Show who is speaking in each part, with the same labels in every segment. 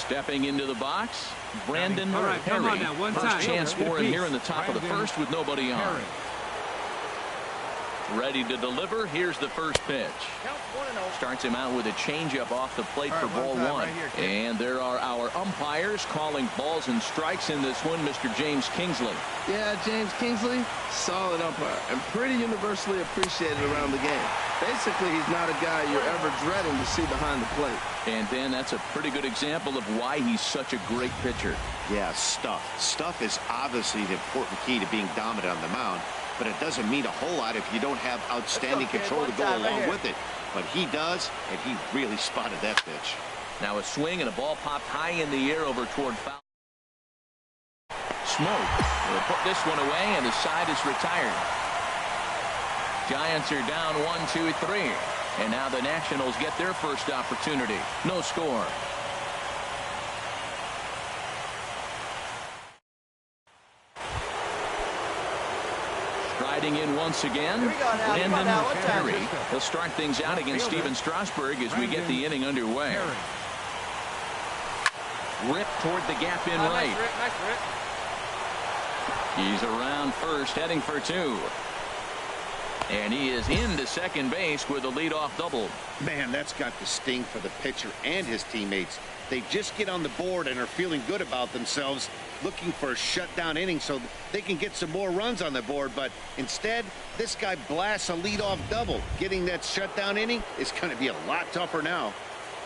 Speaker 1: Stepping into the box, Brandon
Speaker 2: Perry.
Speaker 1: First chance for him here in the top of the first with nobody on. Ready to deliver. Here's the first pitch. Starts him out with a changeup off the plate for ball one. And there are our umpires calling balls and strikes in this one, Mr. James Kingsley.
Speaker 3: Yeah, James Kingsley, solid umpire and pretty universally appreciated around the game. Basically, he's not a guy you're ever dreading to see behind the plate.
Speaker 1: And Dan, that's a pretty good example of why he's such a great pitcher.
Speaker 4: Yeah, stuff. Stuff is obviously the important key to being dominant on the mound, but it doesn't mean a whole lot if you don't have outstanding control to go along with it. But he does, and he really spotted that pitch.
Speaker 1: Now a swing and a ball popped high in the air over toward foul. Smoke will put this one away, and the side is retired. Giants are down 1-2-3. And now the Nationals get their first opportunity. No score. Striding in once again, Brandon Perry. He'll start things out against Steven Strasburg as we get the inning underway. Rip toward the gap in right. He's around first, heading for two. And he is into second base with a leadoff double.
Speaker 4: Man, that's got the sting for the pitcher and his teammates. They just get on the board and are feeling good about themselves, looking for a shutdown inning so they can get some more runs on the board. But instead, this guy blasts a leadoff double. Getting that shutdown inning is going to be a lot tougher now.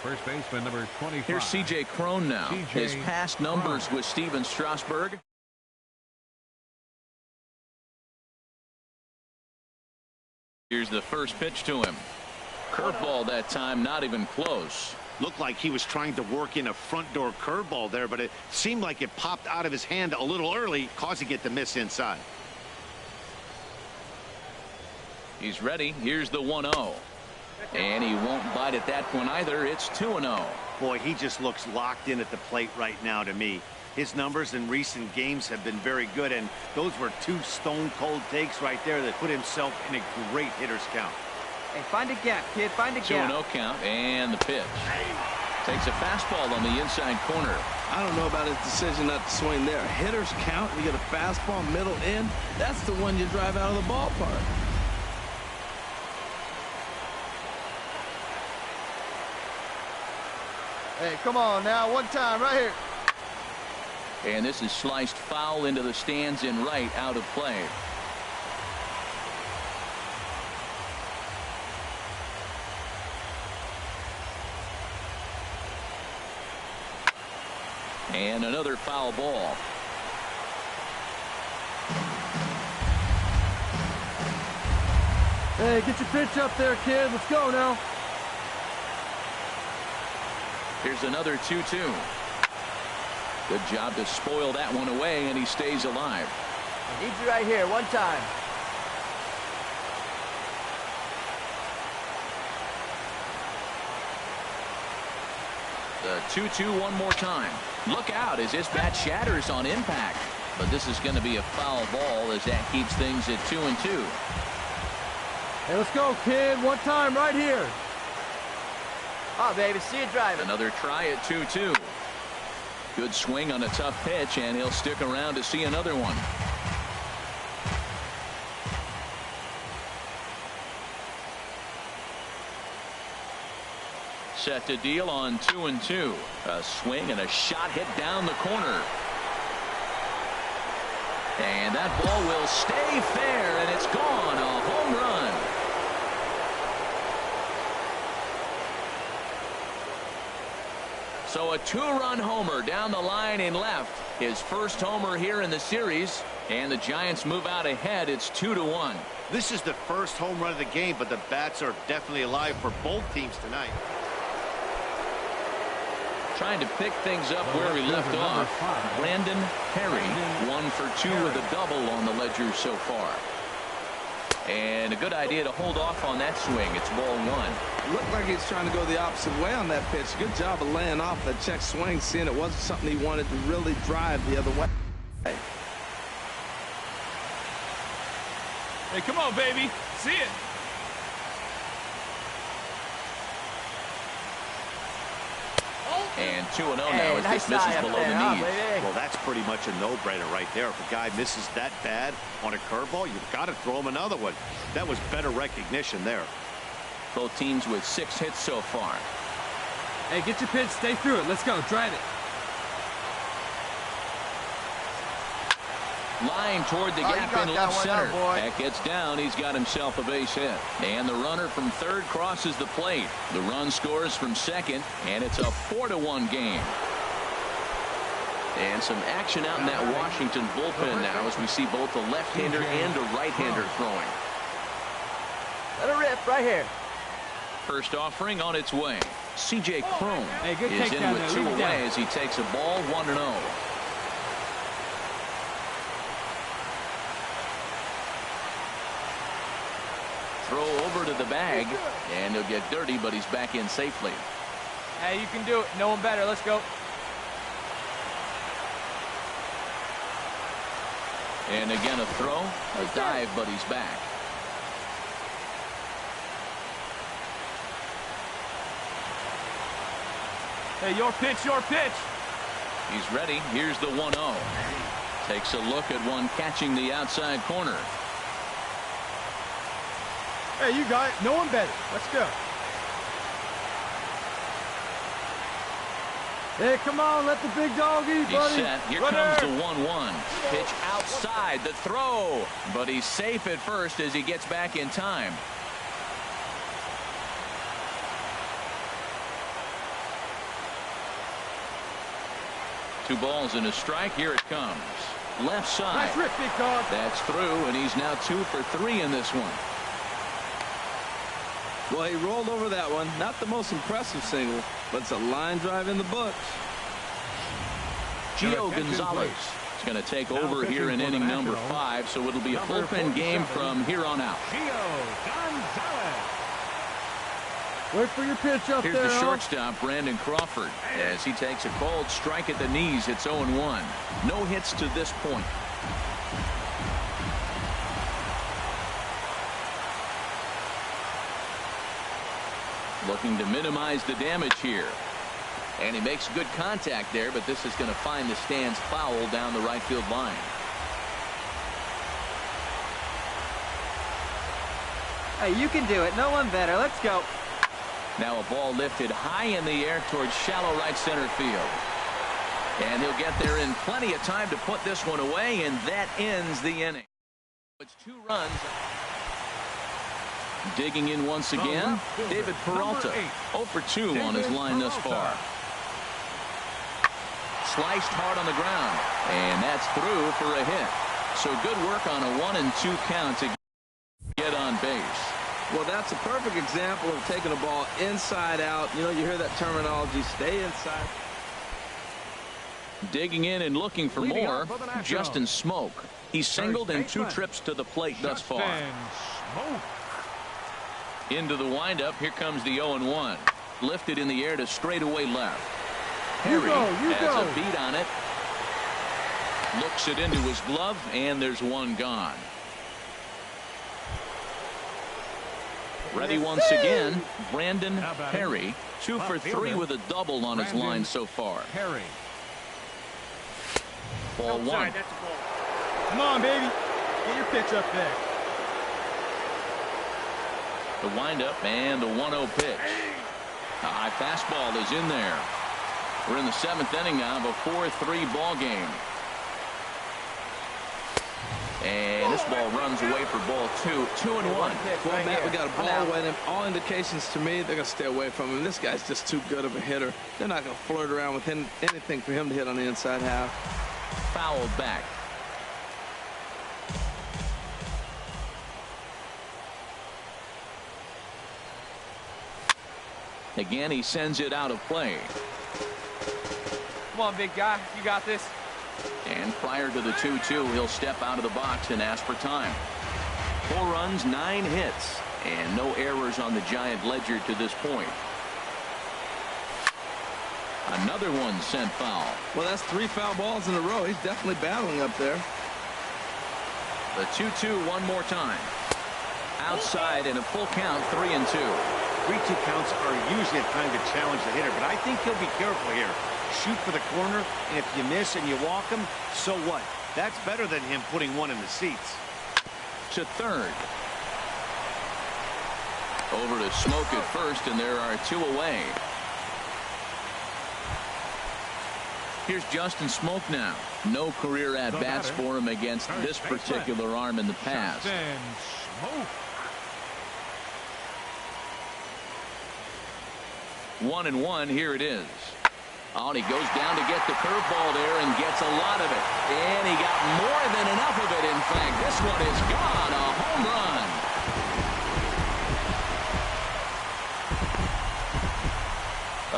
Speaker 2: First baseman number 25.
Speaker 1: Here's C.J. Cron now. His past numbers with Steven Strasburg. Here's the first pitch to him. Curveball that time, not even close.
Speaker 4: Looked like he was trying to work in a front door curveball there, but it seemed like it popped out of his hand a little early, causing it to miss inside.
Speaker 1: He's ready. Here's the 1-0. And he won't bite at that one either. It's 2-0.
Speaker 4: Boy, he just looks locked in at the plate right now to me. His numbers in recent games have been very good, and those were two stone-cold takes right there that put himself in a great hitter's count.
Speaker 5: Hey, find a gap, kid. Find a gap.
Speaker 1: 2-0 count, and the pitch. Takes a fastball on the inside corner.
Speaker 3: I don't know about his decision not to swing there. Hitter's count, you get a fastball middle in, that's the one you drive out of the ballpark.
Speaker 5: Hey, come on now. One time right here.
Speaker 1: And this is sliced foul into the stands in right, out of play. And another foul ball.
Speaker 5: Hey, get your pitch up there, kid. Let's go now.
Speaker 1: Here's another 2-2. Good job to spoil that one away, and he stays alive.
Speaker 5: I need you right here. One time.
Speaker 1: The 2-2 one more time. Look out as this bat shatters on impact. But this is going to be a foul ball as that keeps things at 2-2.
Speaker 5: Hey, let's go, kid. One time right here. Oh, baby, see you driving.
Speaker 1: Another try at 2-2. Good swing on a tough pitch, and he'll stick around to see another one. Set to deal on 2-2. A swing and a shot hit down the corner. And that ball will stay fair, and it's gone. A home run. So a two-run homer down the line in left. His first homer here in the series. And the Giants move out ahead. It's 2-1.
Speaker 4: This is the first home run of the game, but the bats are definitely alive for both teams tonight.
Speaker 1: Trying to pick things up where he left off. Brandon Perry, 1 for 2 with a double on the ledger so far. And a good idea to hold off on that swing. It's ball one.
Speaker 3: Looked like he's trying to go the opposite way on that pitch. Good job of laying off that check swing, seeing it wasn't something he wanted to really drive the other way.
Speaker 6: Hey, come on, baby. See it.
Speaker 1: And 2-0 now as this misses below the knees.
Speaker 4: Well, that's pretty much a no-brainer right there. If a guy misses that bad on a curveball, you've got to throw him another one. That was better recognition there.
Speaker 1: Both teams with 6 hits so far.
Speaker 5: Hey, get your pitch. Stay through it. Let's go. Drive it.
Speaker 1: Line toward the gap in left center. That gets down. He's got himself a base hit. And the runner from third crosses the plate. The run scores from second, and it's a 4-1 game. And some action out in that Washington bullpen now as we see both a left-hander and a right-hander throwing.
Speaker 5: Let it rip right here.
Speaker 1: First offering on its way. C.J. Cron is in
Speaker 5: down
Speaker 1: with
Speaker 5: there.
Speaker 1: 2 away as he takes a ball 1-0. Throw over to the bag, and he'll get dirty, but he's back in safely.
Speaker 5: Hey, you can do it. No one better. Let's go.
Speaker 1: And again a throw, a dive, but he's back.
Speaker 6: Hey, your pitch, your pitch.
Speaker 1: He's ready. Here's the 1-0. Takes a look at one catching the outside corner.
Speaker 5: Hey, you got it. No one better. Let's go. Hey, come on. Let the big dog eat, buddy.
Speaker 1: He's set. Here comes the 1-1. Pitch outside. The throw. But he's safe at first as he gets back in time. Two balls and a strike. Here it comes. Left side.
Speaker 5: Nice rip, big dog.
Speaker 1: That's through, and he's now 2 for 3 in this one.
Speaker 3: Well, he rolled over that one. Not the most impressive single, but it's a line drive in the books.
Speaker 1: Gio Gonzalez is going to take over here in inning number 5, so it'll be a bullpen game from here on out.
Speaker 2: Gio Gonzalez.
Speaker 5: Wait for your pitch up
Speaker 1: Here's
Speaker 5: there.
Speaker 1: the shortstop, Brandon Crawford, as he takes a cold strike at the knees. It's 0-1. No hits to this point. Looking to minimize the damage here. And he makes good contact there, but this is going to find the stands foul down the right field line.
Speaker 5: Hey, you can do it. No one better. Let's go.
Speaker 1: Now a ball lifted high in the air towards shallow right center field. And he'll get there in plenty of time to put this one away, and that ends the inning. It's 2 runs. Digging in once again, David Peralta, 0 for 2 on his line thus far. Sliced hard on the ground, and that's through for a hit. So good work on a 1-2 count to get on base.
Speaker 3: Well, that's a perfect example of taking a ball inside out. You know, you hear that terminology, stay inside.
Speaker 1: Digging in and looking for more, Justin Smoke. He's singled in 2 trips to the plate thus far. Into the windup. Here comes the 0-1. Lifted in the air to straightaway left. Harry has a beat on it. Looks it into his glove, and there's one gone. Ready once again, Brandon Perry, 2 for 3 with a double on his line so far.
Speaker 2: Perry.
Speaker 1: Ball 1.
Speaker 5: Come on, baby. Get your pitch up there.
Speaker 1: The windup and the 1-0 pitch. A high fastball is in there. We're in the 7th inning now of a 4-3 ball game. And this ball runs away for ball 2. 2-1.
Speaker 3: Well, Matt, we got a ball away. All indications to me, they're going to stay away from him. This guy's just too good of a hitter. They're not going to flirt around with anything for him to hit on the inside half.
Speaker 1: Fouled back. Again, he sends it out of play.
Speaker 5: Come on, big guy. You got this.
Speaker 1: And prior to the 2-2, he'll step out of the box and ask for time. 4 runs, 9 hits, and no errors on the Giant ledger to this point. Another one sent foul.
Speaker 3: Well, that's 3 foul balls in a row. He's definitely battling up there.
Speaker 1: The 2-2 one more time. Outside in a full count, 3-2.
Speaker 4: 3-2 counts are usually a time to challenge the hitter, but I think he'll be careful here. Shoot for the corner, and if you miss and you walk him, so what? That's better than him putting one in the seats.
Speaker 1: To third. Over to Smoke at first, and there are 2 away. Here's Justin Smoke now. No career at-bats for him against this particular arm in the past. 1-1, here it is. Oh, and he goes down to get the curveball there and gets a lot of it. And he got more than enough of it, in fact. This one is gone, a home run.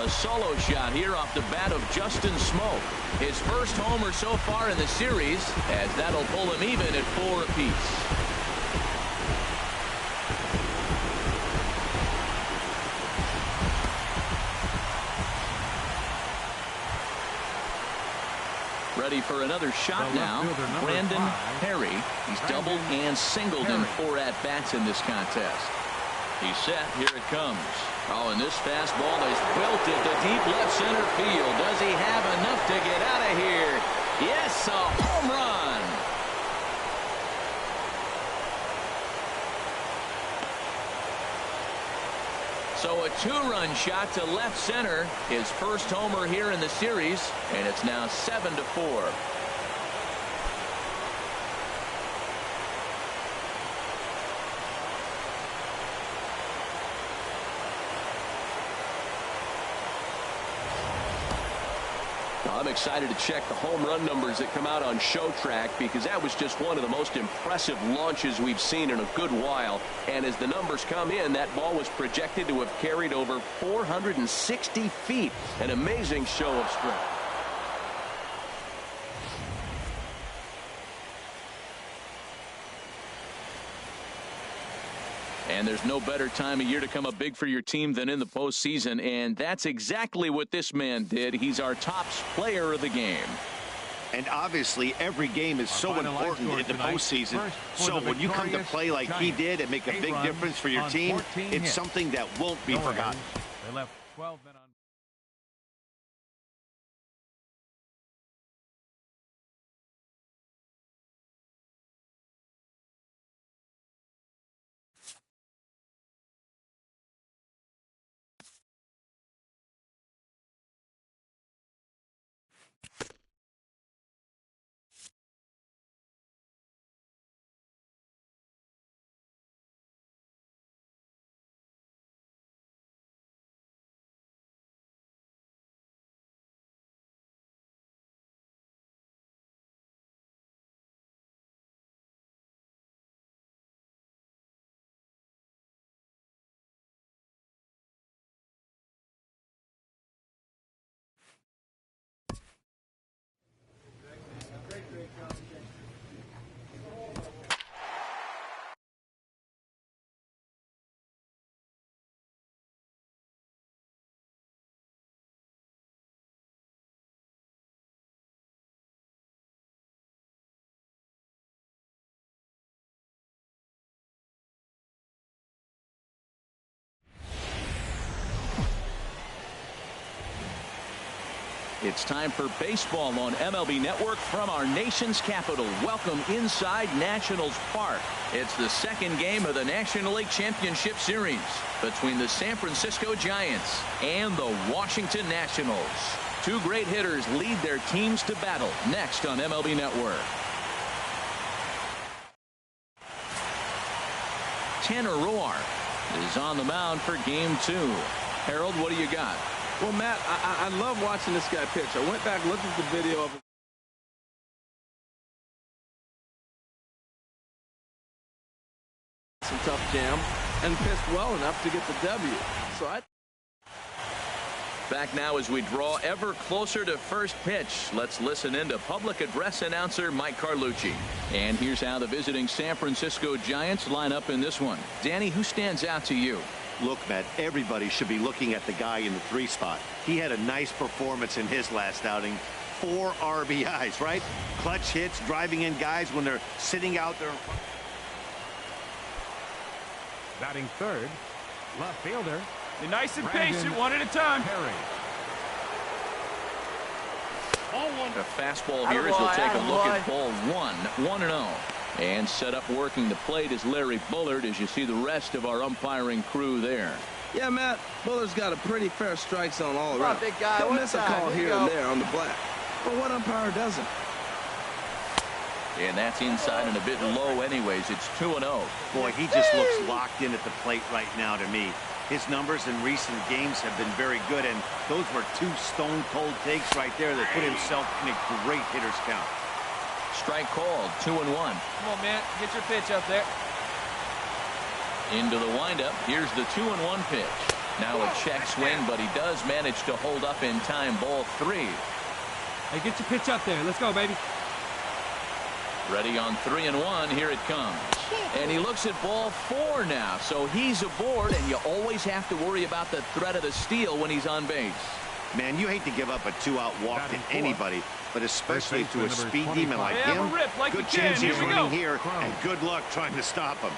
Speaker 1: A solo shot here off the bat of Justin Smoke. His first homer so far in the series, as that'll pull him even at 4 apiece. Ready for another shot now. Brandon Perry. He's doubled and singled in 4 at-bats in this contest. He's set. Here it comes. Oh, and this fastball is belted to deep left center field. Does he have enough to get out of here? Yes, a home run. So a 2-run shot to left center. His first homer here in the series, and it's now 7-4. I'm excited to check the home run numbers that come out on Show Track, because that was just one of the most impressive launches we've seen in a good while. And as the numbers come in, that ball was projected to have carried over 460 feet. An amazing show of strength. And there's no better time of year to come up big for your team than in the postseason, and that's exactly what this man did. He's our top player of the game.
Speaker 4: And obviously, every game is so important in the postseason. So when you come to play like he did and make a big difference for your team, it's something that won't be forgotten.
Speaker 2: They left 12 men on.
Speaker 1: It's time for baseball on MLB Network from our nation's capital. Welcome inside Nationals Park. It's the second game of the National League Championship Series between the San Francisco Giants and the Washington Nationals. 2 great hitters lead their teams to battle next on MLB Network. Tanner Roar is on the mound for game 2. Harold, what do you got?
Speaker 3: Well, Matt, I love watching this guy pitch. I went back and looked at the video of some tough jam and pitched well enough to get the W. So
Speaker 1: Back now as we draw ever closer to first pitch. Let's listen in to public address announcer Mike Carlucci. And here's how the visiting San Francisco Giants line up in this one. Danny, who stands out to you?
Speaker 4: Look, Matt, everybody should be looking at the guy in the 3 spot. He had a nice performance in his last outing. 4 RBIs, right? Clutch hits, driving in guys when they're sitting out there.
Speaker 2: Batting third, Left fielder.
Speaker 6: Be nice and
Speaker 2: Brandon
Speaker 6: patient, one at a time.
Speaker 2: Perry.
Speaker 1: A fastball here as he'll take a look at ball 1-0. And set up working the plate is Larry Bullard as you see the rest of our umpiring crew there.
Speaker 3: Yeah, Matt, Bullard's got a pretty fair strike zone all around.
Speaker 5: Big guy.
Speaker 3: He'll
Speaker 5: One
Speaker 3: miss a
Speaker 5: time.
Speaker 3: call
Speaker 5: Here
Speaker 3: here
Speaker 5: you
Speaker 3: and
Speaker 5: go.
Speaker 3: there on the black. But what umpire doesn't?
Speaker 1: And that's inside and a bit low anyways. It's 2-0.
Speaker 4: Boy, he just looks locked in at the plate right now to me. His numbers in recent games have been very good, and those were two stone-cold takes right there that put himself in a great hitter's count.
Speaker 1: Strike called, 2-1.
Speaker 6: Come on, man. Get your pitch up there.
Speaker 1: Into the windup. Here's the 2-1 pitch. Now a check swing, but he does manage to hold up in time. Ball 3.
Speaker 6: Hey, get your pitch up there. Let's go, baby.
Speaker 1: Ready on 3-1. Here it comes. And he looks at ball 4 now. So he's aboard, and you always have to worry about the threat of the steal when he's on base.
Speaker 4: Man, you hate to give up a two-out walk to anybody, but especially to a speed demon like
Speaker 6: Have a
Speaker 4: him.
Speaker 6: rip like
Speaker 4: Good
Speaker 6: you can.
Speaker 4: chance he's
Speaker 6: Here we
Speaker 4: running
Speaker 6: go.
Speaker 4: here, and good luck trying to stop him.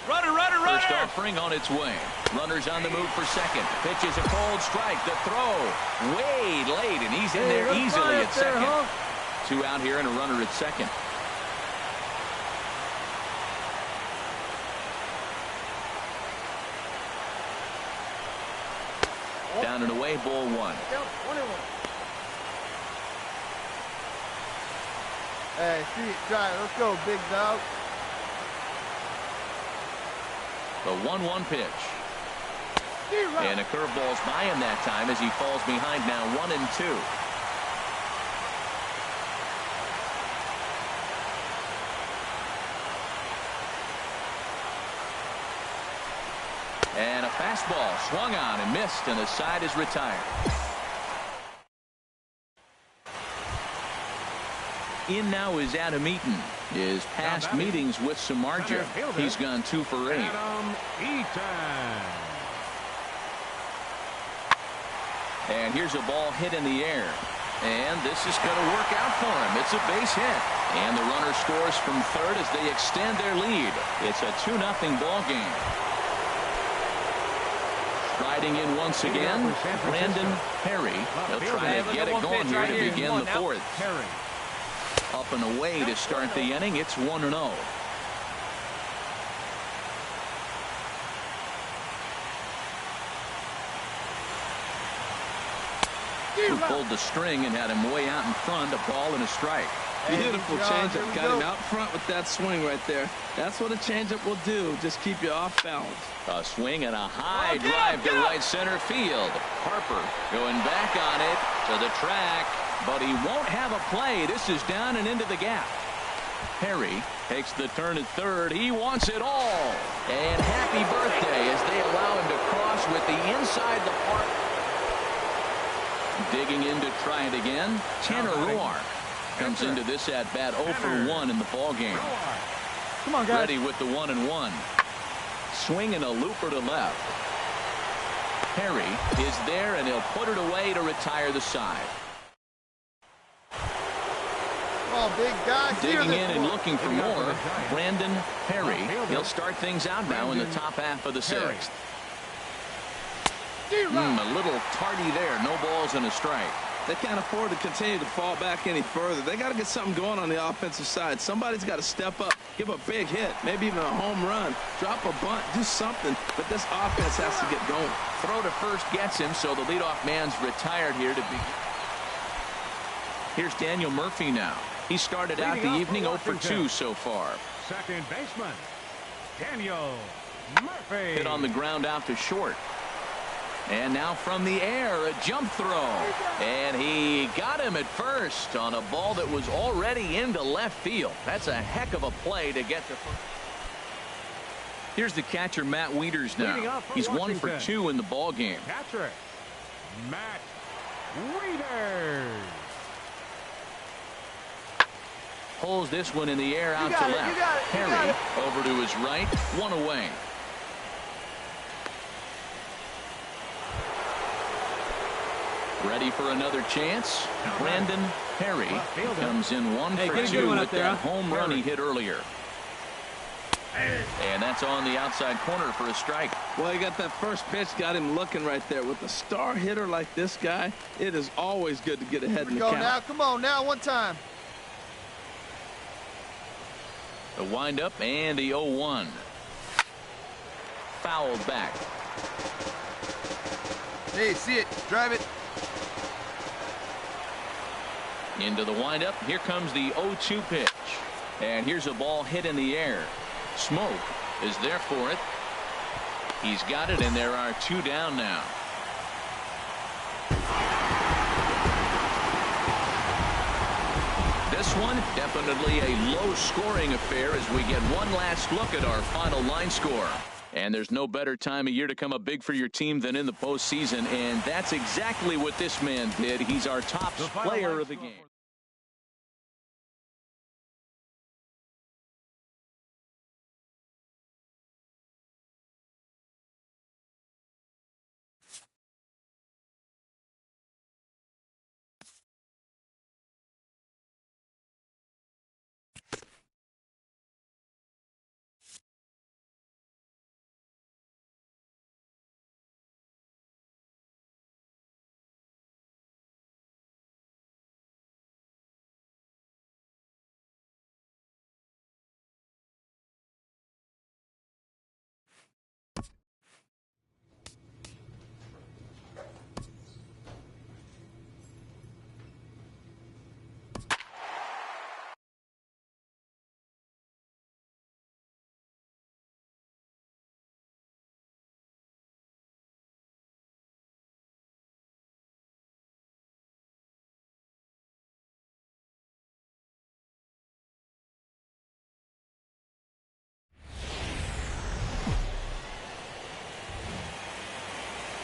Speaker 6: Runner, runner, runner.
Speaker 1: First offering on its way. Runners on the move for second. Pitch is a cold strike. The throw way late, and he's in there easily at second. 2 out here and a runner at second. Down and away, ball 1.
Speaker 5: Hey, see, try it. Let's go, big dog.
Speaker 1: The 1-1 pitch. And a curveball's by him that time as he falls behind now 1-2. And a fastball swung on and missed, and the side is retired. In now is Adam Eaton. His past meetings with Samardzija. He's gone 2 for 8.
Speaker 2: Adam Eaton.
Speaker 1: And here's a ball hit in the air. And this is going to work out for him. It's a base hit. And the runner scores from third as they extend their lead. It's a 2-0 ball game. Striding in once again, Brandon Perry. He'll try to get it going here to begin the 4th.
Speaker 2: Perry.
Speaker 1: Up and away to start the inning. It's 1-0. Who pulled the string and had him way out in front. A ball and a strike.
Speaker 3: Beautiful changeup. Got him out front with that swing right there. That's what a changeup will do. Just keep you off balance.
Speaker 1: A swing and a high drive to right center field. Harper going back on it to the track, but he won't have a play. This is down and into the gap. Perry takes the turn at third. He wants it all. And happy birthday as they allow him to cross with the inside the park. Digging in to try it again. Tanner Roar comes into this at bat 0 for 1 in the ball game.
Speaker 5: Come on, guys.
Speaker 1: Ready with the 1-1. Swing and a looper to left. Perry is there, and he'll put it away to retire the side.
Speaker 5: Come on, big guy.
Speaker 1: Digging in and looking for more, Brandon Perry. He'll start things out now in the top half of the 6th. A little tardy there. No balls and a strike.
Speaker 3: They can't afford to continue to fall back any further. They got to get something going on the offensive side. Somebody's got to step up, give a big hit, maybe even a home run, drop a bunt, do something. But this offense has to get going.
Speaker 1: Throw to first gets him, so the leadoff man's retired here to begin. Here's Daniel Murphy now. He started out the evening 0 for 2 so far.
Speaker 2: Second baseman, Daniel Murphy.
Speaker 1: Hit on the ground out to short. And now from the air, a jump throw. And he got him at first on a ball that was already into left field. That's a heck of a play to get to first. Here's the catcher, Matt Wieters now. He's 1 for 2 in the ball game.
Speaker 2: Catcher, Matt Wieters.
Speaker 1: Pulls this one in the air out to left. Perry over to his right, 1 away. Ready for another chance. Brandon Perry comes in 1 for 2 with that home run he hit earlier. And that's on the outside corner for a strike.
Speaker 3: Well, you got that first pitch, got him looking right there. With a star hitter like this guy, it is always good to get ahead in the count.
Speaker 5: Now, come on, now, one time.
Speaker 1: The windup and the 0-1. Fouled back.
Speaker 5: Hey, see it, drive it.
Speaker 1: Into the windup. Here comes the 0-2 pitch. And here's a ball hit in the air. Smoke is there for it. He's got it, and there are 2 down now. This one definitely a low-scoring affair as we get one last look at our final line score. And there's no better time of year to come up big for your team than in the postseason, and that's exactly what this man did. He's our top player of the game.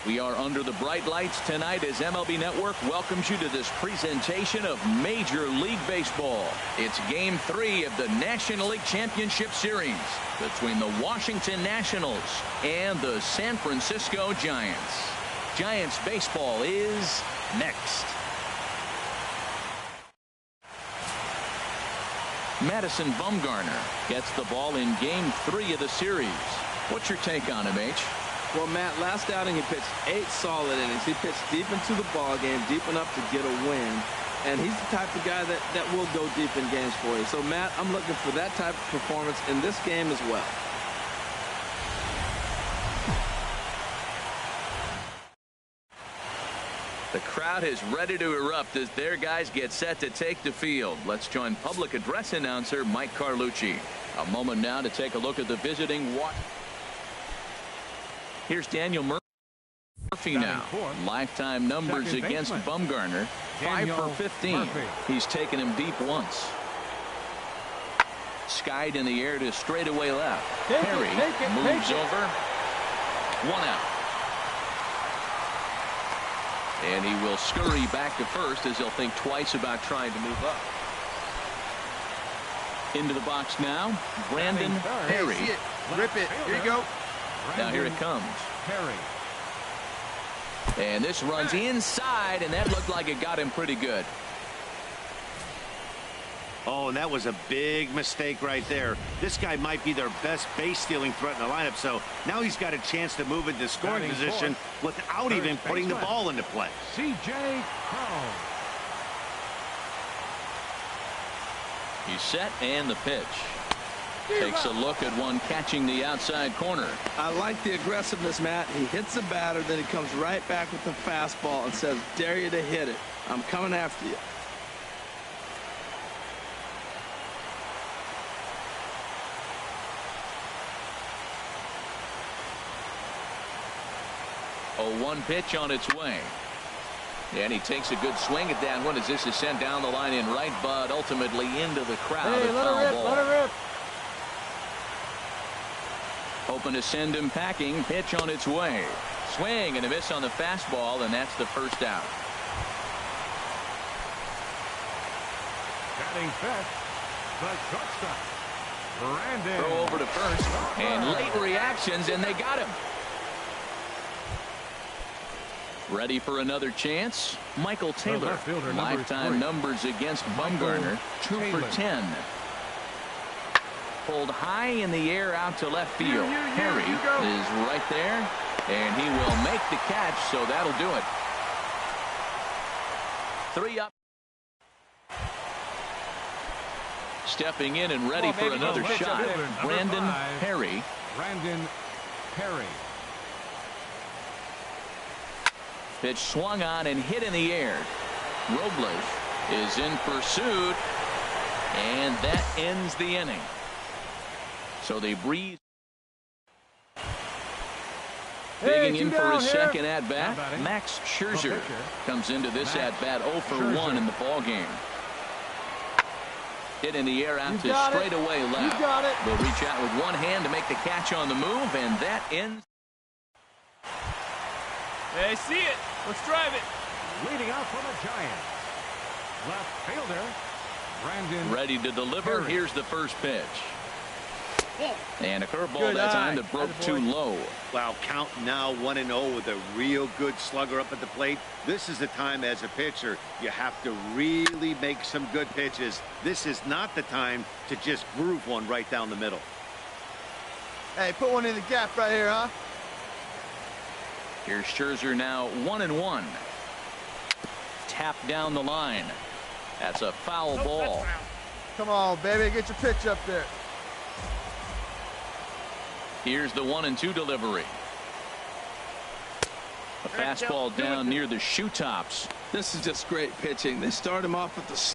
Speaker 1: We are under the bright lights tonight as MLB Network welcomes you to this presentation of Major League Baseball. It's Game 3 of the National League Championship Series between the Washington Nationals and the San Francisco Giants. Giants baseball is next. Madison Bumgarner gets the ball in Game 3 of the series. What's your take on him, H?
Speaker 3: Well, Matt, last outing he pitched 8 solid innings. He pitched deep into the ball game, deep enough to get a win. And he's the type of guy that will go deep in games for you. So, Matt, I'm looking for that type of performance in this game as well.
Speaker 1: The crowd is ready to erupt as their guys get set to take the field. Let's join public address announcer Mike Carlucci. A moment now to take a look at the visiting Washington. Here's Daniel Murphy now. Lifetime numbers against Bumgarner. 5 for 15. He's taken him deep once. Skied in the air to straightaway left. Perry moves over. 1 out. And he will scurry back to first as he'll think twice about trying to move up. Into the box now. Brandon Perry.
Speaker 5: Rip it. Here you go.
Speaker 1: Now here it comes.
Speaker 2: Perry.
Speaker 1: And this runs inside, and that looked like it got him pretty good.
Speaker 4: Oh, and that was a big mistake right there. This guy might be their best base stealing threat in the lineup, so now he's got a chance to move into scoring position without even putting the ball into play.
Speaker 2: C.J. Cron.
Speaker 1: He's set, and the pitch. Takes a look at one catching the outside corner.
Speaker 3: I like the aggressiveness, Matt. He hits the batter, then he comes right back with the fastball and says, dare you to hit it. I'm coming after you.
Speaker 1: Oh, 1 pitch on its way. And he takes a good swing at that one as this is sent down the line in right, but ultimately into the crowd.
Speaker 5: Hey, let her rip.
Speaker 1: Hoping to send him packing. Pitch on its way. Swing and a miss on the fastball, and that's the first out.
Speaker 2: Batting fifth, the shortstop, Brandon.
Speaker 1: Throw over to first, and late reactions, and they got him. Ready for another chance? Michael Taylor. Lifetime numbers against Bumgarner. 2 for 10. pulled high in the air out to left field. Harry is right there, and he will make the catch, so that'll do it. 3 up. Stepping in and ready for another shot, Brandon Perry.
Speaker 2: Brandon Perry.
Speaker 1: Pitch swung on and hit in the air. Robles is in pursuit, and that ends the inning. So they breeze. Digging in for his second at-bat, Max Scherzer comes into this at-bat 0 for 1 in the ball game. Hit in the air out to straightaway left. Will reach out with one hand to make the catch on the move, and that ends.
Speaker 6: Hey, see it. Let's drive it.
Speaker 2: Leading out for the Giants, left fielder Brandon
Speaker 1: ready to deliver.
Speaker 2: Perry.
Speaker 1: Here's the first pitch. And a curveball that time that broke too low.
Speaker 4: Wow, count now 1-0 with a real good slugger up at the plate. This is the time as a pitcher you have to really make some good pitches. This is not the time to just groove one right down the middle.
Speaker 5: Hey, put one in the gap right here, huh?
Speaker 1: Here's Scherzer now 1-1. Tap down the line. That's a foul ball.
Speaker 5: Come on, baby, get your pitch up there.
Speaker 1: Here's the 1-2 delivery. A fastball down near the shoe tops.
Speaker 3: This is just great pitching. They start him off with the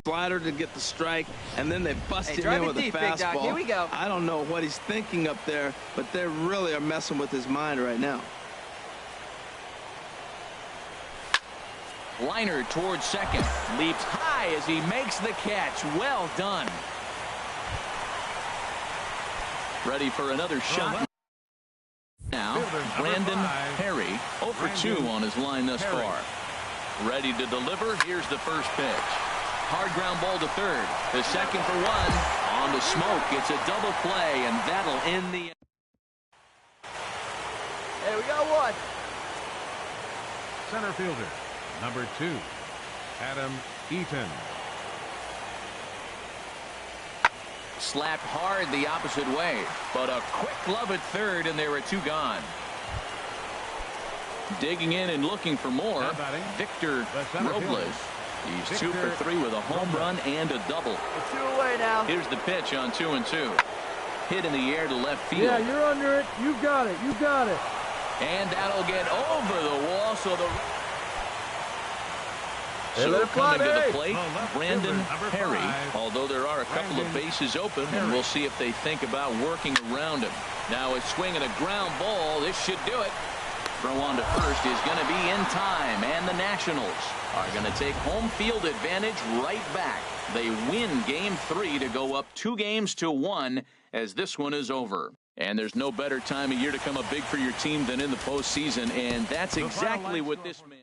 Speaker 3: slider to get the strike, and then they bust him in with a fastball.
Speaker 5: Here we go.
Speaker 3: I don't know what he's thinking up there, but they really are messing with his mind right now.
Speaker 1: Liner towards second. Leaps high as he makes the catch. Well done. Ready for another shot. Now, Brandon Perry, 0 for 2 on his line thus far. Ready to deliver. Here's the first pitch. Hard ground ball to third. The second for 1. On the smoke. It's a double play, and that'll end the...
Speaker 5: Hey, we got one.
Speaker 2: Center fielder, number 2, Adam Eaton.
Speaker 1: Slapped hard the opposite way, but a quick glove at third, and there are 2 gone. Digging in and looking for more, Victor Robles. He's 2 for 3 with a home run and a double.
Speaker 5: We're 2 away now.
Speaker 1: Here's the pitch on 2-2. Hit in the air to left field.
Speaker 7: Yeah, you're under it. You got it. You got it.
Speaker 1: And that'll get over the wall, so the... So coming to the plate, Brandon Perry, although there are a couple of bases open, and we'll see if they think about working around him. Now a swing and a ground ball. This should do it. Throw on to first is going to be in time, and the Nationals are going to take home field advantage right back. They win Game 3 to go up 2-1 as this one is over. And there's no better time of year to come up big for your team than in the postseason, and that's exactly what this man...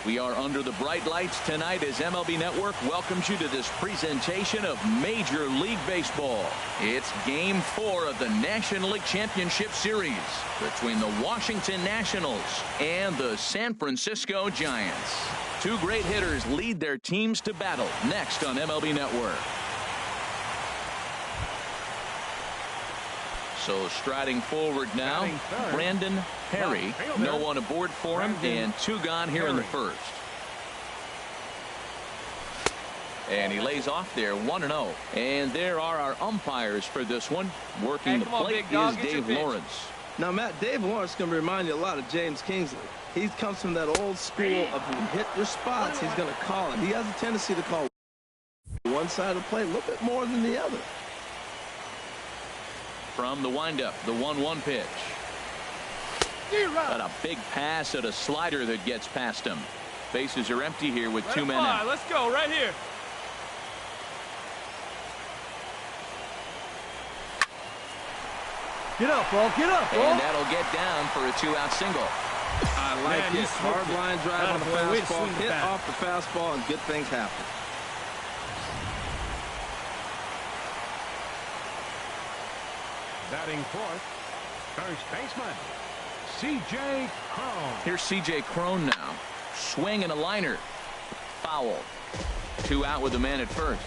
Speaker 1: We are under the bright lights tonight as MLB Network welcomes you to this presentation of Major League Baseball. It's Game 4 of the National League Championship Series between the Washington Nationals and the San Francisco Giants. 2 great hitters lead their teams to battle next on MLB Network. So striding forward now, Brandon Perry. No one aboard for him, and 2 gone here in the first. And he lays off there, 1-0. And there are our umpires for this one. Working the plate is Dave Lawrence.
Speaker 3: Now, Matt, Dave Lawrence is going to remind you a lot of James Kingsley. He comes from that old school of when you hit your spots, he's going to call it. He has a tendency to call one side of the plate a little bit more than the other.
Speaker 1: From the windup, the 1-1 pitch. And a big pass at a slider that gets past him. Bases are empty here with 2 men out.
Speaker 6: Let's go right here.
Speaker 7: Get up, bro. Get up, bro.
Speaker 1: And that'll get down for a 2-out single.
Speaker 3: I like it. Hard line drive on the fastball. Hit off the fastball, and good things happen.
Speaker 2: Batting fourth, first baseman, C.J. Cron.
Speaker 1: Here's C.J. Cron now. Swing and a liner. Foul. 2 out with the man at first.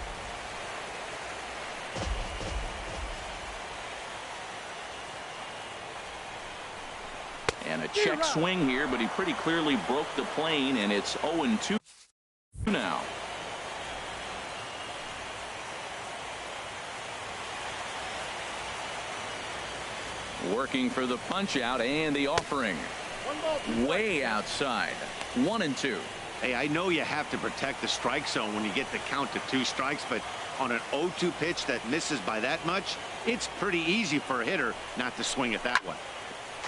Speaker 1: And a check swing here, but he pretty clearly broke the plane, and it's 0-2 now. Working for the punch out and the offering. Way outside. 1-2.
Speaker 4: Hey, I know you have to protect the strike zone when you get the count to 2 strikes, but on an 0-2 pitch that misses by that much, it's pretty easy for a hitter not to swing at that one.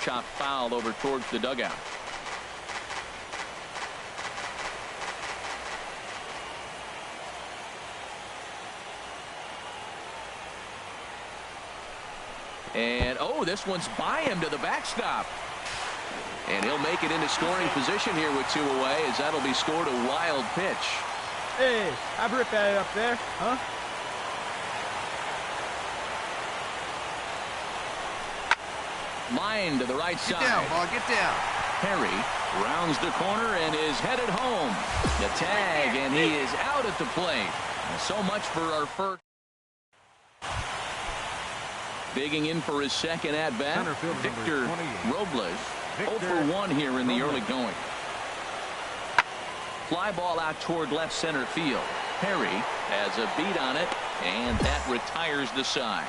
Speaker 1: Chop foul over towards the dugout. And, oh, this one's by him to the backstop. And he'll make it into scoring position here with 2 away, as that'll be scored a wild pitch.
Speaker 5: Hey, have Rip at it up there, huh?
Speaker 1: Line to the right side.
Speaker 8: Get down, ball, get down.
Speaker 1: Perry rounds the corner and is headed home. The tag, and he is out at the plate. And so much for our first. Digging in for his second at-bat, Victor Robles. 0 for 1 here in the early going. Fly ball out toward left center field. Perry has a beat on it, and that retires the side.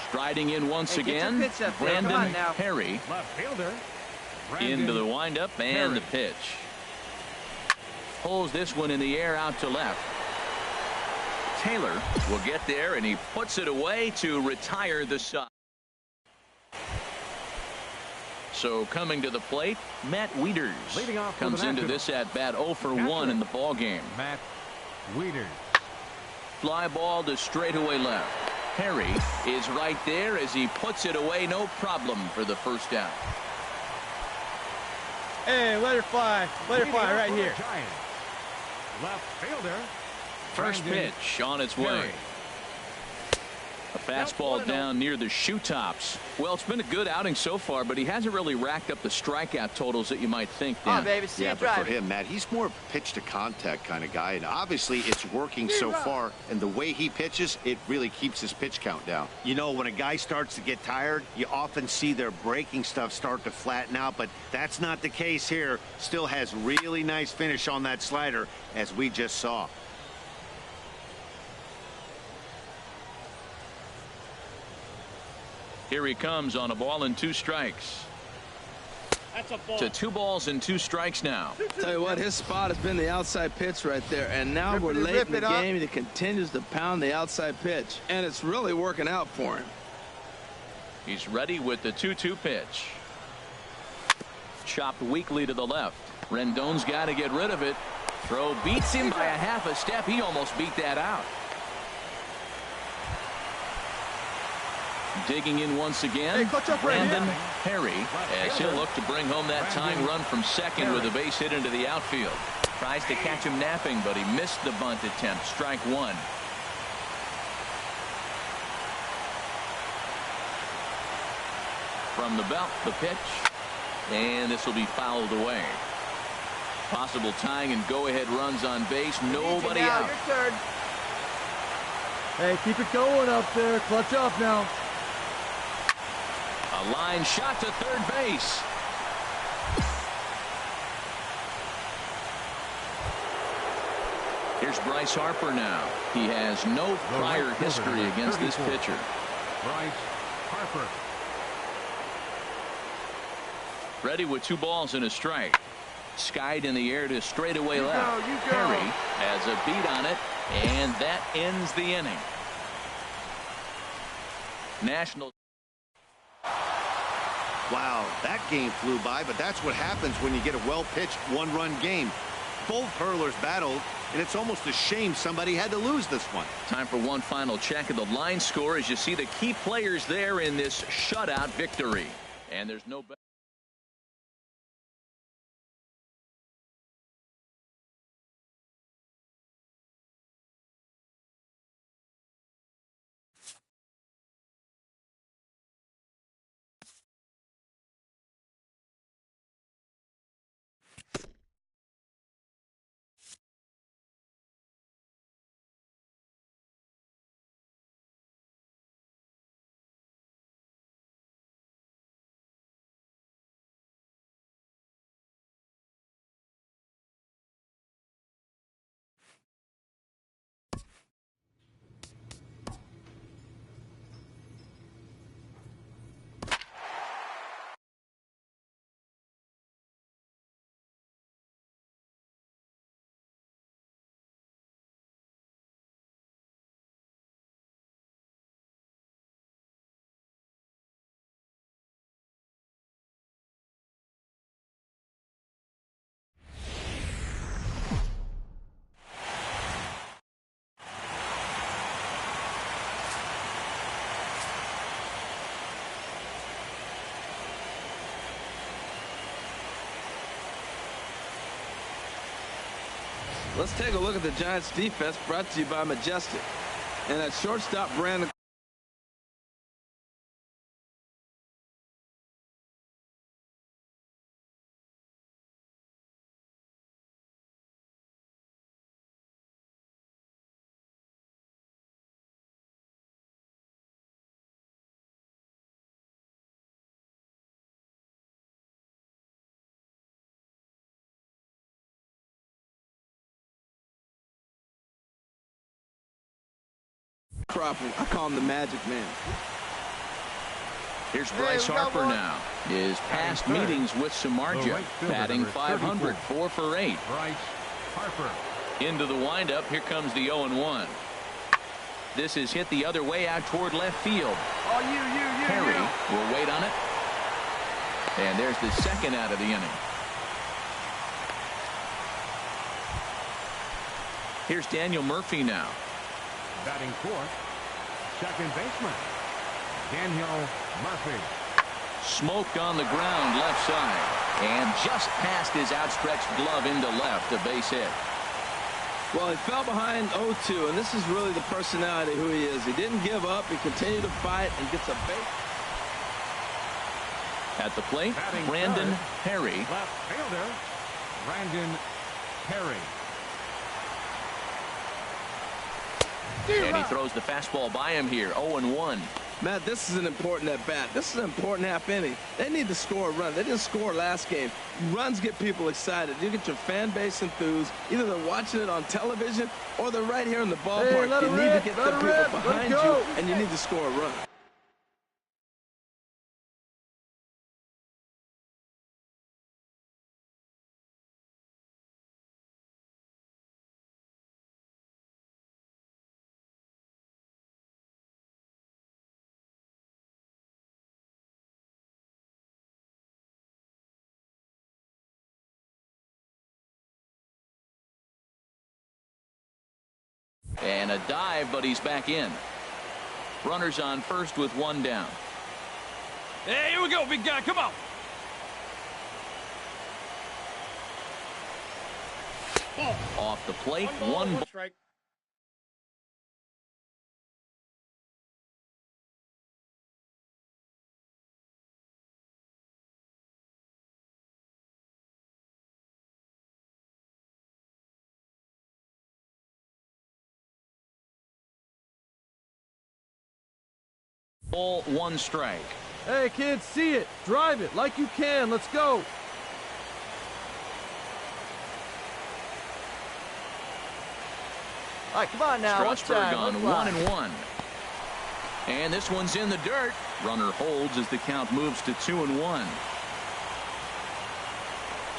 Speaker 1: Striding in once again, Brandon Perry
Speaker 2: Left fielder.
Speaker 1: into the windup and the pitch. Pulls this one in the air out to left. Taylor will get there, and he puts it away to retire the side. So coming to the plate, Matt Wieters comes into this at bat 0 for 1 in the ball game.
Speaker 2: Matt Wieters.
Speaker 1: Fly ball to straightaway left. Perry is right there as he puts it away, no problem for the first down.
Speaker 5: Hey, let her fly right here.
Speaker 2: Left fielder.
Speaker 1: First pitch on its way. A fastball down near the shoe tops. Well, it's been a good outing so far, but he hasn't really racked up the strikeout totals that you might think.
Speaker 5: Oh, baby, see
Speaker 4: yeah,
Speaker 5: you
Speaker 4: but
Speaker 5: drive.
Speaker 4: for him, Matt, he's more of a pitch to contact kind of guy, and obviously it's working so far, and the way he pitches, it really keeps his pitch count down. You know, when a guy starts to get tired, you often see their breaking stuff start to flatten out, but that's not the case here. Still has really nice finish on that slider, as we just saw.
Speaker 1: Here he comes on a ball and 2 strikes.
Speaker 2: That's a ball.
Speaker 1: To 2 balls and 2 strikes now.
Speaker 3: Tell you what, his spot has been the outside pitch right there, and now we're late in the game, and he continues to pound the outside pitch, and it's really working out for him.
Speaker 1: He's ready with the 2-2 pitch. Chopped weakly to the left. Rendon's got to get rid of it. Throw beats him by a half a step. He almost beat that out. Digging in once again, Brandon Perry, as he'll look to bring home that tying run from second with a base hit into the outfield. Tries to catch him napping, but he missed the bunt attempt. Strike 1. From the belt, the pitch, and this will be fouled away. Possible tying and go-ahead runs on base. Nobody out.
Speaker 5: Your turn.
Speaker 7: Hey, keep it going up there. Clutch up now.
Speaker 1: A line shot to third base. Here's Bryce Harper now. He has no prior history against this pitcher.
Speaker 2: Bryce Harper.
Speaker 1: Ready with 2 balls and a strike. Skied in the air to straightaway left. Perry has a beat on it, and that ends the inning. National.
Speaker 4: Wow, that game flew by, but that's what happens when you get a well-pitched 1-run game. Both hurlers battled, and it's almost a shame somebody had to lose this one.
Speaker 1: Time for one final check of the line score as you see the key players there in this shutout victory. And there's no better.
Speaker 3: Let's take a look at the Giants defense, brought to you by Majestic. And at shortstop, Brandon Crawford. I call him the Magic Man.
Speaker 1: Here's Bryce Harper now. His past meetings with Samardzija, batting .500, 4 for 8.
Speaker 2: Bryce Harper.
Speaker 1: Into the windup. Here comes the 0-1. This is hit the other way out toward left field.
Speaker 5: Oh, you.
Speaker 1: Perry will wait on it. And there's the second out of the inning. Here's Daniel Murphy now.
Speaker 2: Batting fourth, second baseman, Daniel Murphy.
Speaker 1: Smoke on the ground left side. And just past his outstretched glove into left, a base hit.
Speaker 3: Well, he fell behind 0-2, and this is really the personality who he is. He didn't give up. He continued to fight and gets a base.
Speaker 1: At the plate,
Speaker 2: Batting
Speaker 1: Brandon
Speaker 2: third,
Speaker 1: Perry.
Speaker 2: left fielder, Brandon Perry.
Speaker 1: And he throws the fastball by him here, 0-1.
Speaker 3: Matt, this is an important at-bat. This is an important half inning. They need to score a run. They didn't score last game. Runs get people excited. You get your fan base enthused. Either they're watching it on television or they're right here in the ballpark. You need to get the people behind you, and you need to score a run.
Speaker 1: And a dive, but he's back in. Runners on first with one down.
Speaker 6: Hey, here we go, big guy. Come on.
Speaker 1: Off the plate, one
Speaker 4: strike.
Speaker 1: ball, one strike.
Speaker 7: Hey, kids, see it. Drive it like you can. Let's go.
Speaker 5: All right, come on now.
Speaker 1: Strasburg on 1-1. And this one's in the dirt. Runner holds as the count moves to 2-1.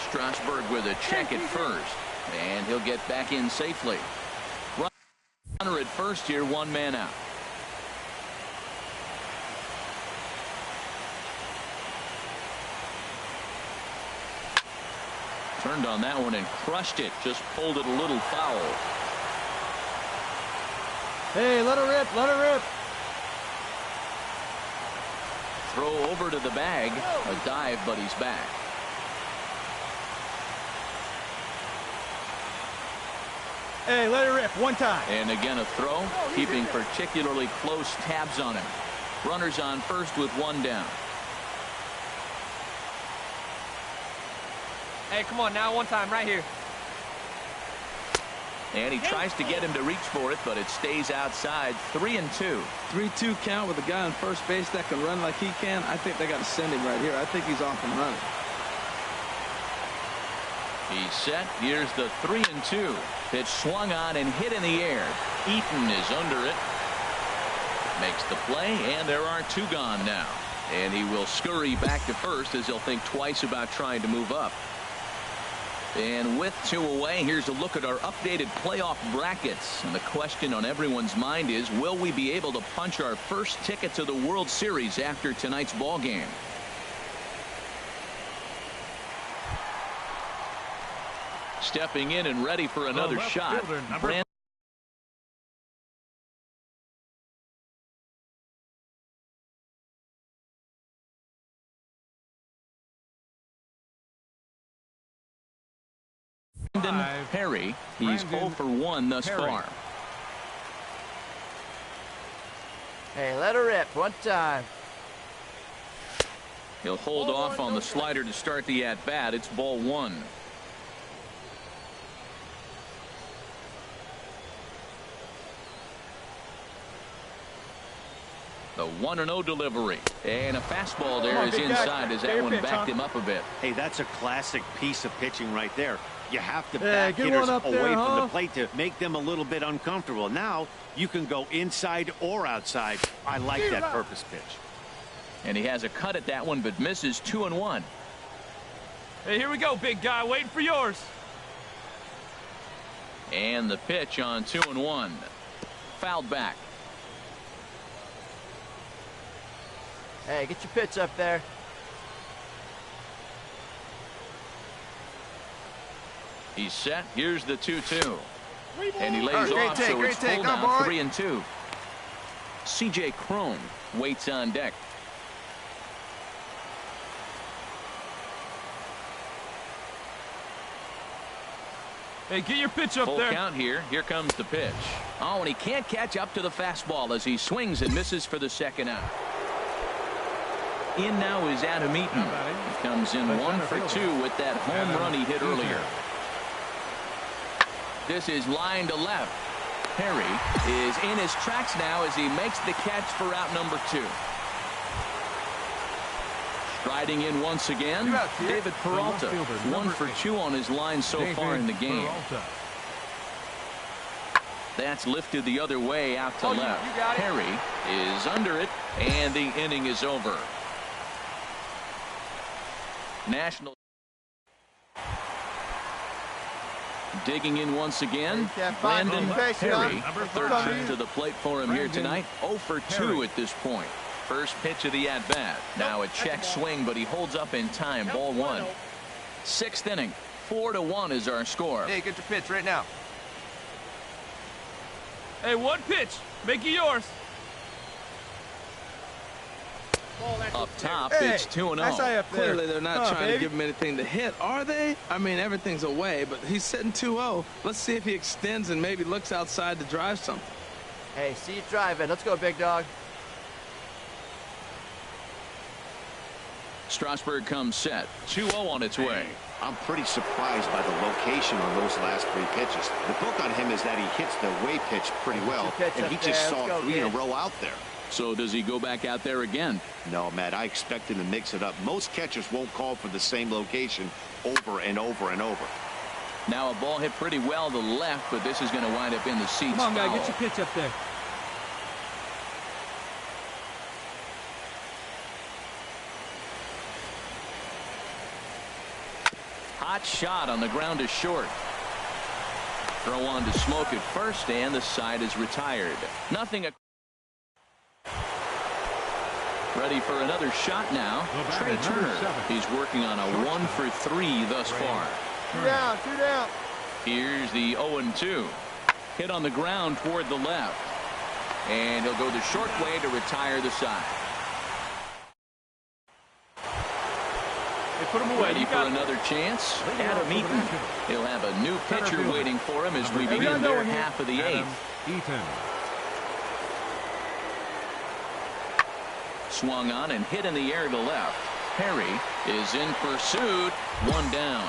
Speaker 1: Strasburg with a check at first. And he'll get back in safely. Runner at first here, one man out. Turned on that one and crushed it. Just pulled it a little foul.
Speaker 7: Hey, let her rip. Let her rip.
Speaker 1: Throw over to the bag. A dive, but he's back.
Speaker 7: Hey, let her rip one time.
Speaker 1: And again a throw, keeping particularly close tabs on him. Runners on first with one down.
Speaker 6: Hey, come on now, one time right here.
Speaker 1: And he tries to get him to reach for it, but it stays outside. 3-2.
Speaker 3: 3-2 count with a guy on first base that can run like he can. I think they got to send him right here. I think he's off and running.
Speaker 1: He's set. Here's the 3-2. Pitch swung on and hit in the air. Eaton is under it. Makes the play, and there are two gone now. And he will scurry back to first as he'll think twice about trying to move up. And with two away, here's a look at our updated playoff brackets. And the question on everyone's mind is, will we be able to punch our first ticket to the World Series after tonight's ball game? Stepping in and ready for another shot. Brandon Brandon Perry. He's 0 for 1 thus far.
Speaker 5: Hey, let her rip. One time.
Speaker 1: He'll hold off on the slider to start the at-bat. It's ball 1. The 1-0 delivery. And a fastball there is inside as that one backed him up a bit.
Speaker 4: Hey, that's a classic piece of pitching right there. You have to back
Speaker 7: get
Speaker 4: hitters
Speaker 7: one up
Speaker 4: away
Speaker 7: there,
Speaker 4: from the
Speaker 7: huh?
Speaker 4: plate to make them a little bit uncomfortable. Now you can go inside or outside. I like that purpose pitch.
Speaker 1: And he has a cut at that one, but misses 2-1.
Speaker 6: Hey, here we go, big guy. Waiting for yours.
Speaker 1: And the pitch on 2-1. Fouled back.
Speaker 5: Hey, get your pitch up there.
Speaker 1: He's set. Here's the 2-2. And he lays
Speaker 5: Oh, great
Speaker 1: off,
Speaker 5: take,
Speaker 1: so
Speaker 5: great
Speaker 1: it's
Speaker 5: take.
Speaker 1: full
Speaker 5: Come
Speaker 1: now,
Speaker 5: on.
Speaker 1: 3-2. C.J. Cron waits on deck.
Speaker 6: Hey, get your pitch up
Speaker 1: Full
Speaker 6: there.
Speaker 1: count here. Here comes the pitch. Oh, and he can't catch up to the fastball as he swings and misses for the second out. In now is Adam Eaton. He comes in 1 for 2 with that home run he hit earlier. This is line to left. Perry is in his tracks now as he makes the catch for out number 2. Striding in once again, David Peralta. 1 for 2 on his line so far in the game. That's lifted the other way out to left. Perry is under it, and the inning is over. National digging in once again. Brandon Perry, third trip to the plate for him here tonight. 0 for 2 at this point. First pitch of the at-bat. Now a check swing, but he holds up in time. Ball 1. 6th inning. 4-1 is our score.
Speaker 5: Hey, get your pitch right now.
Speaker 6: Hey, one pitch. Make it yours.
Speaker 1: Up top,
Speaker 7: Hey,
Speaker 1: it's 2-0.
Speaker 7: nice eye up there.
Speaker 3: Clearly, they're not
Speaker 7: Huh,
Speaker 3: trying
Speaker 7: baby?
Speaker 3: to give him anything to hit, are they? I mean, everything's away, but he's sitting 2-0. Let's see if he extends and maybe looks outside to drive something.
Speaker 5: Hey, see you driving. Let's go, big dog.
Speaker 1: Strasburg comes set. 2-0 on its way.
Speaker 4: I'm pretty surprised by the location on those last 3 pitches. The book on him is that he hits the away pitch pretty well,
Speaker 5: Pitch
Speaker 4: and
Speaker 5: up
Speaker 4: he
Speaker 5: there.
Speaker 4: just
Speaker 5: Let's
Speaker 4: saw
Speaker 5: go,
Speaker 4: 3 in a
Speaker 5: kid.
Speaker 4: row out there.
Speaker 1: So does he go back out there again?
Speaker 4: No, Matt, I expect him to mix it up. Most catchers won't call for the same location over and over and over.
Speaker 1: Now a ball hit pretty well to left, but this is going to wind up in the seats.
Speaker 7: Come on, guy,
Speaker 1: foul.
Speaker 7: get your pitch up there.
Speaker 1: Hot shot on the ground is short. Throw on to Smoke at first, and the side is retired. Nothing. Ready for another shot now. Trey Turner. He's working on a 1 for 3 thus far.
Speaker 5: 2 down, 2 down.
Speaker 1: Here's the 0-2. Hit on the ground toward the left. And he'll go the short way to retire the side.
Speaker 6: Hey, put him away.
Speaker 1: Ready
Speaker 6: You
Speaker 1: for
Speaker 6: got it.
Speaker 1: another chance. Adam Eaton. He'll have a new pitcher waiting for him as we begin their half of the 8th. Swung on and hit in the air to left. Perry is in pursuit. 1 down.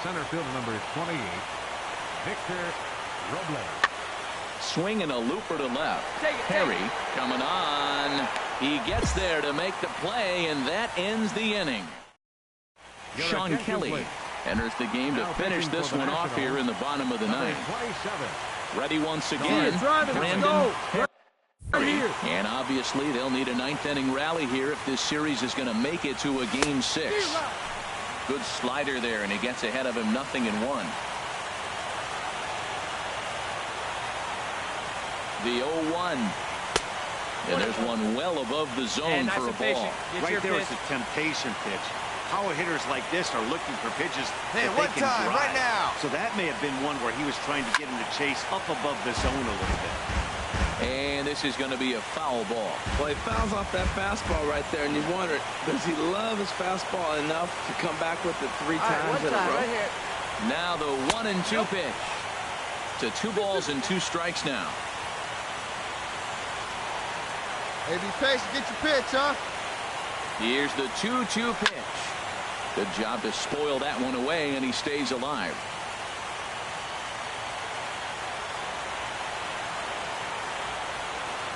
Speaker 2: Center fielder number 28, Victor Robles.
Speaker 1: Swing and a looper to left.
Speaker 6: Take it,
Speaker 1: Perry coming on. He gets there to make the play, and that ends the inning. Sean Kelly enters the game to finish this one off here in the bottom of the 9th.
Speaker 2: 27.
Speaker 1: Ready once again, Brandon Perry. And obviously they'll need a 9th inning rally here if this series is going to make it to a game 6. Good slider there, and he gets ahead of him 0-1. The 0-1. And there's one well above the zone
Speaker 6: nice
Speaker 1: for a
Speaker 6: and patient.
Speaker 1: ball.
Speaker 6: Get
Speaker 4: Right
Speaker 6: your
Speaker 4: there
Speaker 6: pitch.
Speaker 4: is a temptation pitch. Power hitters like this are looking for pitches that
Speaker 5: one
Speaker 4: they can
Speaker 5: time,
Speaker 4: drive.
Speaker 5: right now.
Speaker 4: So that may have been one where he was trying to get him to chase up above the zone a little bit.
Speaker 1: And this is going to be a foul ball.
Speaker 3: Well, he fouls off that fastball right there, and you wonder, does he love his fastball enough to come back with it three times in a row?
Speaker 5: Right here.
Speaker 1: Now the 1-2 pitch. To 2 balls and 2 strikes now.
Speaker 5: Hey, be patient. Get your pitch, huh?
Speaker 1: Here's the 2-2 pitch. Good job to spoil that one away, and he stays alive.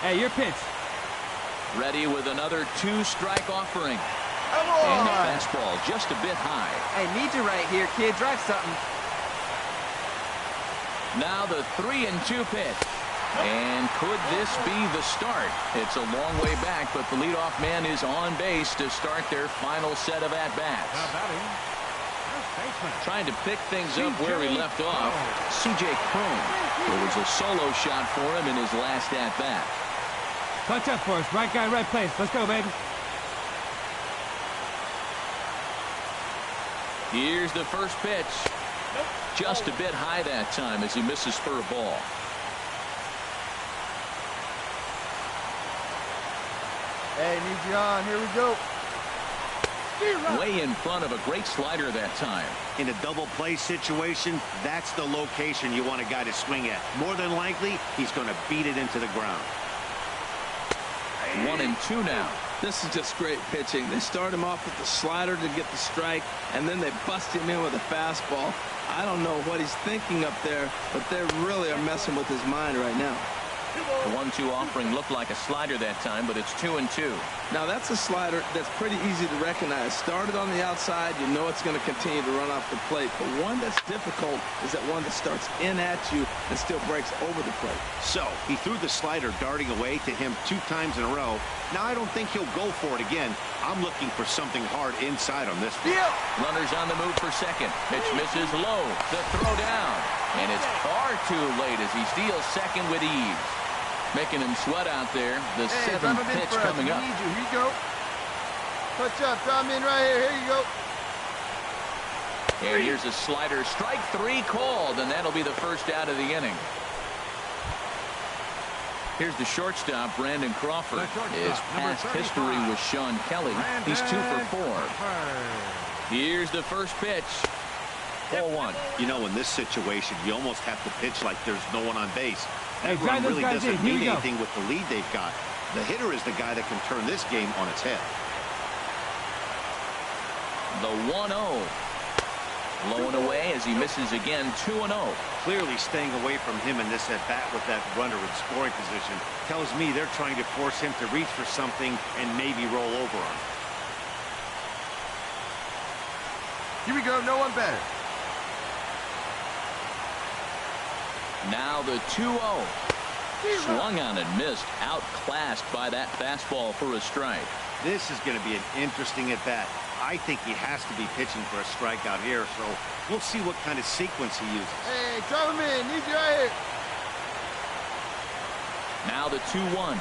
Speaker 6: Hey, your pitch.
Speaker 1: Ready with another 2-strike offering.
Speaker 5: Come on.
Speaker 1: And the fastball just a bit high.
Speaker 5: Hey, need you right here, kid. Drive something.
Speaker 1: Now the 3-2 pitch. And could this be the start? It's a long way back, but the leadoff man is on base to start their final set of at-bats. Trying to pick things up where he left off, C.J. Cron. There was a solo shot for him in his last at-bat.
Speaker 6: Touch up for us. Right guy, right place. Let's go, baby.
Speaker 1: Here's the first pitch. Just a bit high that time as he misses for a ball.
Speaker 5: Hey, need you on. Here we go.
Speaker 1: Way in front of a great slider that time.
Speaker 4: In a double play situation, that's the location you want a guy to swing at. More than likely, he's going to beat it into the ground.
Speaker 1: 1-2 now.
Speaker 3: This is just great pitching. They start him off with the slider to get the strike, and then they bust him in with a fastball. I don't know what he's thinking up there, but they really are messing with his mind right now.
Speaker 1: The 1-2 offering looked like a slider that time, but it's 2-2.
Speaker 3: Now that's a slider that's pretty easy to recognize. Started on the outside, you know it's going to continue to run off the plate. The one that's difficult is that one that starts in at you and still breaks over the plate.
Speaker 4: So he threw the slider darting away to him 2 times in a row. Now I don't think he'll go for it again. I'm looking for something hard inside on this one.
Speaker 1: Runners on the move for second. Pitch misses low. The throw down. And it's far too late as he steals second with ease. Making him sweat out there. The 7th pitch coming up.
Speaker 5: Need you. Here you go. Touch up. Draw me in right here. Here you go.
Speaker 1: And here's a slider. Strike 3 called, and that'll be the first out of the inning. Here's the shortstop, Brandon Crawford. His past history with Sean Kelly. He's 2 for 4. Here's the first pitch. 4-1.
Speaker 4: You know, in this situation, you almost have to pitch like there's no one on base.
Speaker 6: Hey,
Speaker 4: That run
Speaker 6: those
Speaker 4: really
Speaker 6: guys
Speaker 4: doesn't
Speaker 6: in. Here
Speaker 4: mean
Speaker 6: you go.
Speaker 4: anything with the lead they've got. The hitter is the guy that can turn this game on its head.
Speaker 1: The 1-0. Low and away as he misses again. 2-0.
Speaker 4: Clearly staying away from him in this at-bat with that runner in scoring position tells me they're trying to force him to reach for something and maybe roll over on him.
Speaker 5: Here we go. No one better.
Speaker 1: Now the 2-0. Swung on and missed. Outclassed by that fastball for a strike.
Speaker 4: This is going to be an interesting at-bat. I think he has to be pitching for a strikeout here, so we'll see what kind of sequence he uses.
Speaker 5: Hey, drive him in. Need you right here.
Speaker 1: Now the 2-1. A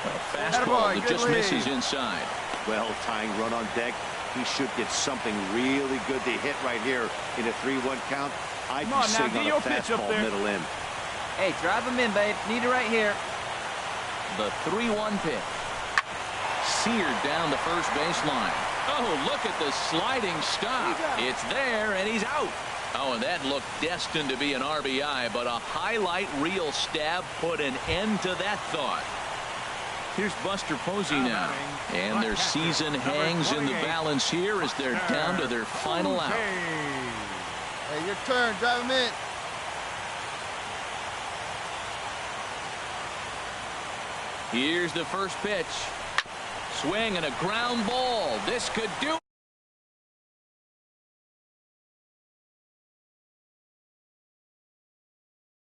Speaker 5: Attaboy,
Speaker 1: fastball that
Speaker 5: good
Speaker 1: just
Speaker 5: lead.
Speaker 1: misses inside.
Speaker 4: Well, tying run on deck. He should get something really good to hit right here in a 3-1 count. I'd
Speaker 6: Come
Speaker 4: be
Speaker 6: on now,
Speaker 4: sitting
Speaker 6: get
Speaker 4: on
Speaker 6: your
Speaker 4: a
Speaker 6: pitch up
Speaker 4: fastball
Speaker 6: there.
Speaker 4: middle in.
Speaker 5: Hey, drive him in, babe. Need it right here.
Speaker 1: The 3-1 pitch. Seared down the first baseline. Oh, look at the sliding stop. It's there, and he's out. Oh, and that looked destined to be an RBI, but a highlight reel stab put an end to that thought. Here's Buster Posey now. And their season hangs in the balance here as they're down to their final out.
Speaker 5: Hey, your turn. Drive him in.
Speaker 1: Here's the first pitch. Swing and a ground ball. This could do